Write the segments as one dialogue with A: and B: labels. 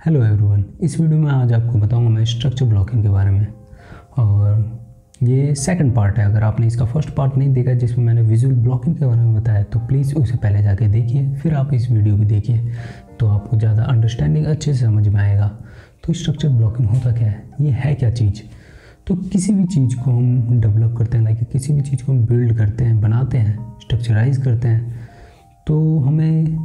A: Hello everyone, इस video में आज आपको बताऊंगा मैं स्ट्रक्चर ब्लॉकिंग के बारे में। और ये सेकंड पार्ट है। अगर आपने इसका फर्स्ट पार्ट नहीं देखा जिसमें मैंने विजुअल ब्लॉकिंग के बारे में बताया तो प्लीज़ उसे पहले जाके देखिए, फिर आप इस वीडियो को देखिए तो आपको ज़्यादा अंडरस्टैंडिंग अच्छे से समझ में आएगा। तो स्ट्रक्चर ब्लॉकिंग होता क्या है, ये है क्या चीज़। तो किसी भी चीज़ को हम डेवलप करते हैं, लाइक किसी भी चीज़ को हम बिल्ड करते हैं, बनाते हैं, स्ट्रक्चराइज करते हैं, तो हमें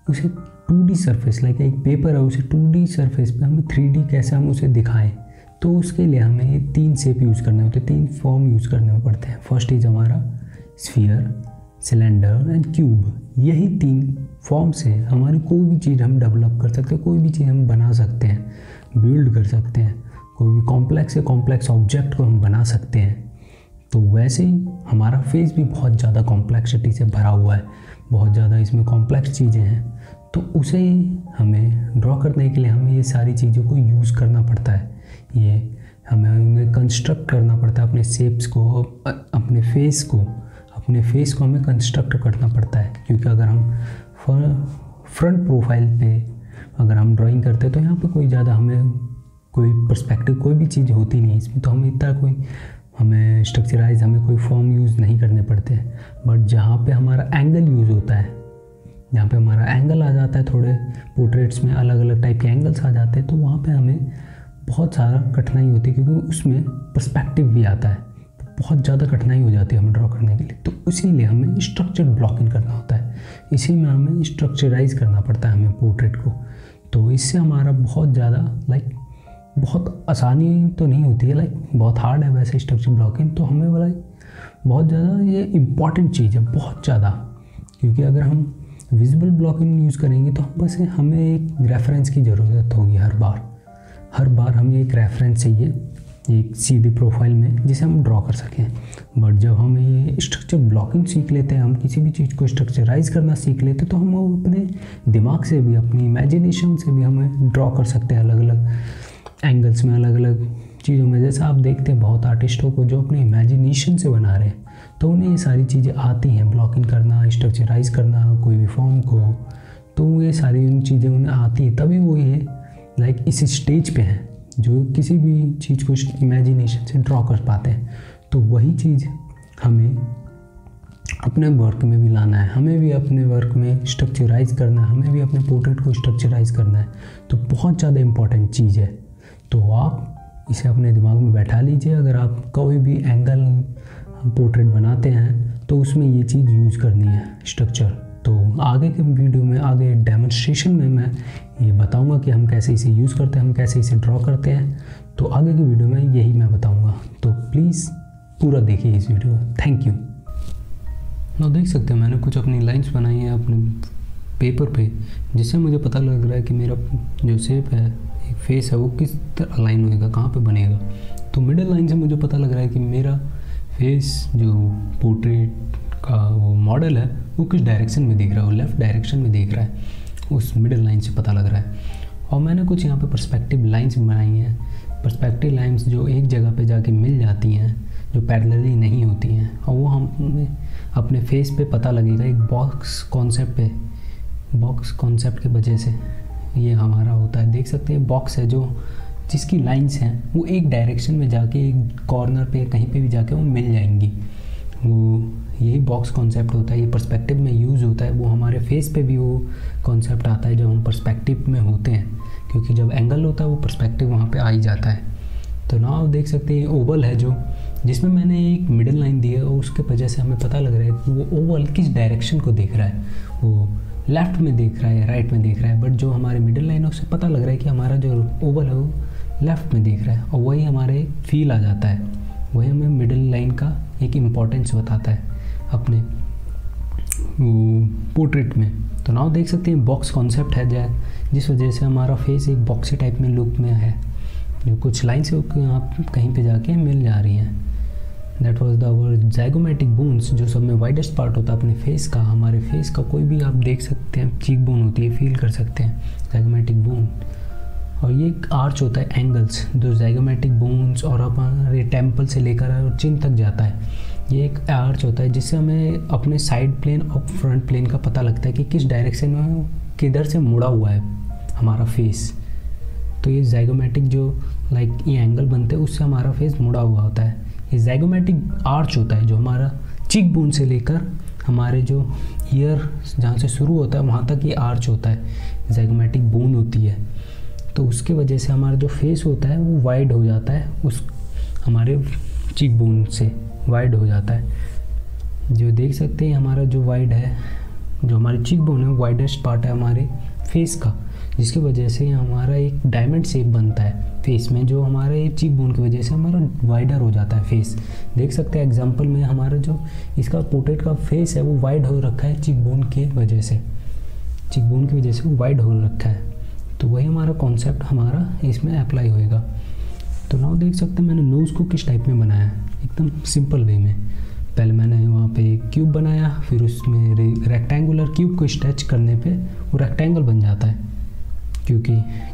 A: उसे 2D सरफेस, लाइक एक पेपर है, उसे 2D सरफेस पे हमें 3D कैसे हम उसे दिखाएं। तो उसके लिए हमें ये 3 शेप यूज़ करने होते हैं, 3 फॉर्म यूज़ करने पड़ते हैं। फर्स्ट इज हमारा स्फीयर, सिलेंडर एंड क्यूब। यही 3 फॉर्म से हमारी कोई भी चीज़ हम डेवलप कर सकते हैं, कोई भी चीज़ हम बना सकते हैं, बिल्ड कर सकते हैं, कोई भी कॉम्प्लेक्स से कॉम्प्लेक्स ऑब्जेक्ट को हम बना सकते हैं। तो वैसे ही हमारा फेस भी बहुत ज़्यादा कॉम्प्लेक्सिटी से भरा हुआ है, बहुत ज़्यादा इसमें कॉम्प्लेक्स चीज़ें हैं। तो उसे हमें ड्रॉ करने के लिए हमें ये सारी चीज़ों को यूज़ करना पड़ता है। ये हमें उन्हें कंस्ट्रक्ट करना पड़ता है, अपने शेप्स को, अपने फेस को हमें कंस्ट्रक्ट करना पड़ता है। क्योंकि अगर हम फ्रंट प्रोफाइल पे अगर हम ड्राइंग करते हैं तो यहाँ पे कोई ज़्यादा हमें कोई पर्सपेक्टिव कोई भी चीज़ होती नहीं इसमें, तो हमें इतना कोई हमें स्ट्रक्चराइज हमें कोई फॉर्म यूज़ नहीं करने पड़ते हैं। बट जहाँ पे हमारा एंगल यूज़ होता है, जहाँ पे हमारा एंगल आ जाता है, थोड़े पोर्ट्रेट्स में अलग अलग टाइप के एंगल्स आ जाते हैं, तो वहाँ पे हमें बहुत सारा कठिनाई होती है, क्योंकि उसमें पर्सपेक्टिव भी आता है, तो बहुत ज़्यादा कठिनाई हो जाती है हमें ड्रॉ करने के लिए। तो इसीलिए हमें स्ट्रक्चर ब्लॉकिंग करना होता है, इसी में हमें स्ट्रक्चराइज करना पड़ता है हमें पोर्ट्रेट को। तो इससे हमारा बहुत ज़्यादा बहुत आसानी तो नहीं होती है, बहुत हार्ड है वैसे स्ट्रक्चर ब्लॉकिंग। तो हमें बहुत ज़्यादा ये इम्पॉर्टेंट चीज़ है, बहुत ज़्यादा। क्योंकि अगर हम विजिबल ब्लॉकिंग यूज़ करेंगे तो हमें एक रेफरेंस की ज़रूरत होगी हर बार हमें एक रेफरेंस चाहिए, एक सीधी प्रोफाइल में, जिसे हम ड्रॉ कर सकें। बट जब हम ये स्ट्रक्चर ब्लॉकिंग सीख लेते हैं, हम किसी भी चीज़ को स्ट्रक्चराइज करना सीख लेते हैं, तो हम अपने दिमाग से भी, अपनी इमेजिनेशन से भी हमें ड्रॉ कर सकते हैं अलग अलग एंगल्स में, अलग अलग चीज़ों में। जैसा आप देखते हैं बहुत आर्टिस्टों को जो अपने इमेजिनेशन से बना रहे हैं, तो उन्हें ये सारी चीज़ें आती हैं, ब्लॉकिंग करना, स्ट्रक्चराइज करना कोई भी फॉर्म को। तो ये सारी चीज़ें उन्हें आती हैं, तभी वो ये इस स्टेज पे हैं जो किसी भी चीज़ को इमेजिनेशन से ड्रॉ कर पाते हैं। तो वही चीज़ हमें अपने वर्क में भी लाना है, हमें भी अपने वर्क में स्ट्रक्चराइज करना है, हमें भी अपने पोर्ट्रेट को स्ट्रक्चराइज करना है। तो बहुत ज़्यादा इम्पॉर्टेंट चीज़ है। तो आप इसे अपने दिमाग में बैठा लीजिए। अगर आप कोई भी एंगल पोर्ट्रेट बनाते हैं तो उसमें ये चीज़ यूज़ करनी है, स्ट्रक्चर। तो आगे के वीडियो में, आगे डेमोन्स्ट्रेशन में मैं ये बताऊंगा कि हम कैसे इसे यूज़ करते हैं, हम कैसे इसे ड्रॉ करते हैं। तो आगे की वीडियो में यही मैं बताऊंगा, तो प्लीज़ पूरा देखिए इस वीडियो। Thank you. ना देख सकते हैं मैंने कुछ अपनी लाइंस बनाई हैं अपने पेपर पे, जिससे मुझे पता लग रहा है कि मेरा जो शेप है, एक फेस है, वो किस तरह अलाइन होएगा, कहाँ पे बनेगा। तो मिडिल लाइन से मुझे पता लग रहा है कि मेरा फेस जो पोर्ट्रेट का वो मॉडल है वो किस डायरेक्शन में देख रहा है, वो लेफ़्ट डायरेक्शन में देख रहा है, उस मिडिल लाइन से पता लग रहा है। और मैंने कुछ यहाँ पे पर्सपेक्टिव लाइंस बनाई हैं, पर्सपेक्टिव लाइंस जो एक जगह पे जाके मिल जाती हैं, जो पैरेलली नहीं होती हैं, और वो हमें अपने फेस पे पता लगेगा एक बॉक्स कॉन्सेप्ट के वजह से ये हमारा होता है। देख सकते हैं बॉक्स है जो जिसकी लाइंस हैं वो एक डायरेक्शन में जाके एक कॉर्नर पे कहीं पे भी जाके वो मिल जाएंगी, वो यही बॉक्स कॉन्सेप्ट होता है। ये पर्सपेक्टिव में यूज़ होता है, वो हमारे फेस पे भी वो कॉन्सेप्ट आता है जब हम पर्सपेक्टिव में होते हैं, क्योंकि जब एंगल होता है वो पर्सपेक्टिव वहाँ पे आ ही जाता है। तो ना आप देख सकते हैं ओवल है जो जिसमें मैंने एक मिडिल लाइन दी है, और उसके वजह से हमें पता लग रहा है कि वो ओवल किस डायरेक्शन को देख रहा है, वो लेफ़्ट में देख रहा है या राइट में देख रहा है। बट जो हमारे मिडिल लाइन है उससे पता लग रहा है कि हमारा जो ओवल है वो लेफ़्ट में देख रहा है, और वही हमारे फील आ जाता है, वही हमें मिडिल लाइन का एक इम्पॉर्टेंस बताता है अपने पोर्ट्रेट में। तो नाउ देख सकते हैं बॉक्स कॉन्सेप्ट है जिस वजह से हमारा फेस एक बॉक्सी टाइप में लुक में है, जो कुछ लाइन से आप कहीं पे जाके मिल जा रही हैं। That was the our zygomatic bones, जो सब में वाइडेस्ट पार्ट होता है अपने फेस का, हमारे फेस का कोई भी आप देख सकते हैं, चीक बोन होती है, फील कर सकते हैं ज़ाइगोमेटिक बोन। और ये एक आर्च होता है एंगल्स, जो ज़ाइगोमेटिक बोन्स और हमारे टेम्पल से लेकर और चिन तक जाता है। ये एक आर्च होता है जिससे हमें अपने साइड प्लेन और फ्रंट प्लेन का पता लगता है कि किस डायरेक्शन में किधर से मुड़ा हुआ है हमारा फेस। तो ये ज़ाइगोमेटिक जो ये एंगल बनते हैं उससे हमारा फेस मुड़ा हुआ होता है। ये ज़ाइगोमेटिक आर्च होता है जो हमारा चीक बोन से लेकर हमारे जो ईयर जहाँ से शुरू होता है वहाँ तक ये आर्च होता है, ज़ाइगोमेटिक बोन होती है। तो उसके वजह से हमारा जो फेस होता है वो वाइड हो जाता है, उस हमारे चीक बोन से वाइड हो जाता है। जो देख सकते हैं हमारा जो वाइड है, जो हमारी चीक बोन है वाइडेस्ट पार्ट है हमारे फेस का, जिसकी वजह से हमारा एक डायमंड शेप बनता है फेस में, जो हमारे चीक बोन की वजह से हमारा वाइडर हो जाता है फेस। देख सकते हैं एग्जांपल में हमारा जो इसका पोर्ट्रेट का फेस है वो वाइड हो रखा है चीक बोन की वजह से, चीक बोन की वजह से वो वाइड हो रखा है। तो वही हमारा कॉन्सेप्ट हमारा इसमें अप्लाई होएगा। तो नाउ देख सकते हैं मैंने नोज़ को किस टाइप में बनाया है, एकदम सिंपल वे में। पहले मैंने वहाँ पे क्यूब बनाया, फिर उसमें रेक्टेंगुलर क्यूब को स्ट्रेच करने पे वो रेक्टेंगल बन जाता है, क्योंकि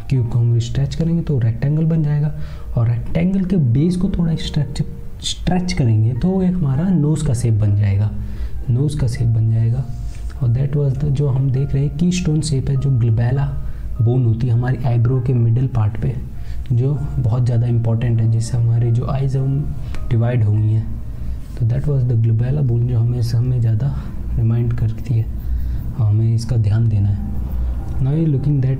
A: क्यूब को हम स्ट्रेच करेंगे तो रेक्टेंगल बन जाएगा, और रेक्टेंगल के बेस को थोड़ा स्ट्रेच करेंगे तो एक हमारा नोज़ का शेप बन जाएगा, नोज़ का शेप बन जाएगा। और दैट वाज द जो हम देख रहे हैं की स्टोन शेप है, जो ग्लोबेला बोन होती है हमारी आईब्रो के मिडिल पार्ट पे, जो बहुत ज़्यादा इंपॉर्टेंट है, जिससे हमारी जो आईज है वो डिवाइड हो गई हैं। तो दैट वाज द ग्लोबेला बोन जो हमें ज़्यादा रिमाइंड करती है, हमें इसका ध्यान देना है। नाउ यू लुकिंग दैट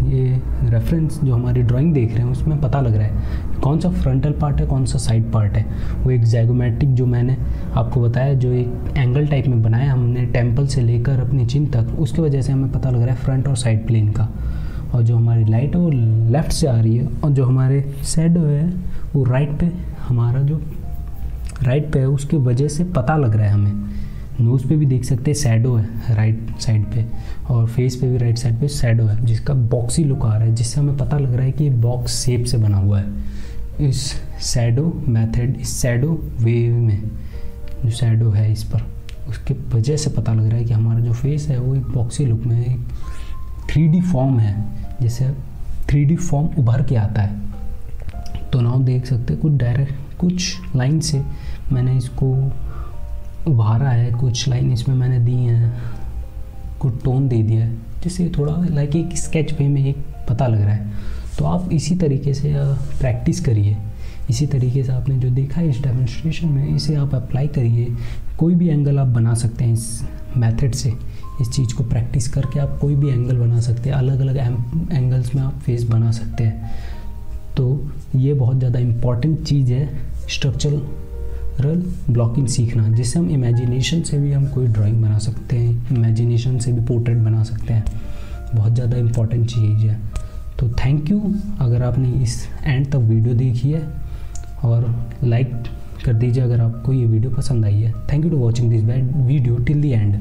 A: ये रेफरेंस जो हमारी ड्राइंग देख रहे हैं उसमें पता लग रहा है कौन सा फ्रंटल पार्ट है कौन सा साइड पार्ट है। वो एक ज़ाइगोमेट्रिक जो मैंने आपको बताया, जो एक एंगल टाइप में बनाया हमने टेम्पल से लेकर अपनी चिन तक, उसकी वजह से हमें पता लग रहा है फ्रंट और साइड प्लेन का। और जो हमारी लाइट है वो लेफ़्ट से आ रही है, और जो हमारे शैडो है वो राइट पे, हमारा जो राइट पे है उसकी वजह से पता लग रहा है हमें। नोज़ पे भी देख सकते हैं शैडो है राइट साइड पे, और फेस पे भी राइट साइड पे शैडो है, जिसका बॉक्सी लुक आ रहा है, जिससे हमें पता लग रहा है कि ये बॉक्स शेप से बना हुआ है। इस शैडो मेथड, इस शैडो वेव में जो शैडो है इस पर, उसके वजह से पता लग रहा है कि हमारा जो फेस है वो एक बॉक्सी लुक में, एक 3D फॉर्म है, जैसे 3D फॉर्म उभर के आता है। तो नाउ देख सकते हैं कुछ लाइन से मैंने इसको उभारा है, कुछ लाइन इसमें मैंने दी हैं, कुछ टोन दे दिया है, जिससे थोड़ा लाइक एक स्केच पे में एक पता लग रहा है। तो आप इसी तरीके से प्रैक्टिस करिए, इसी तरीके से आपने जो देखा है इस डेमोन्स्ट्रेशन में, इसे आप अप्लाई करिए। कोई भी एंगल आप बना सकते हैं इस मेथड से, इस चीज़ को प्रैक्टिस करके आप कोई भी एंगल बना सकते हैं, अलग अलग एंगल्स में आप फेस बना सकते हैं। तो ये बहुत ज़्यादा इम्पॉर्टेंट चीज़ है स्ट्रक्चरल ब्लॉकिंग सीखना, जिससे हम इमेजिनेशन से भी हम कोई ड्राइंग बना सकते हैं, इमेजिनेशन से भी पोर्ट्रेट बना सकते हैं। बहुत ज़्यादा इम्पॉर्टेंट चीज़ है। तो थैंक यू अगर आपने इस एंड तक वीडियो देखी है, और लाइक कर दीजिए अगर आपको ये वीडियो पसंद आई है। Thank you to watching this video till the and.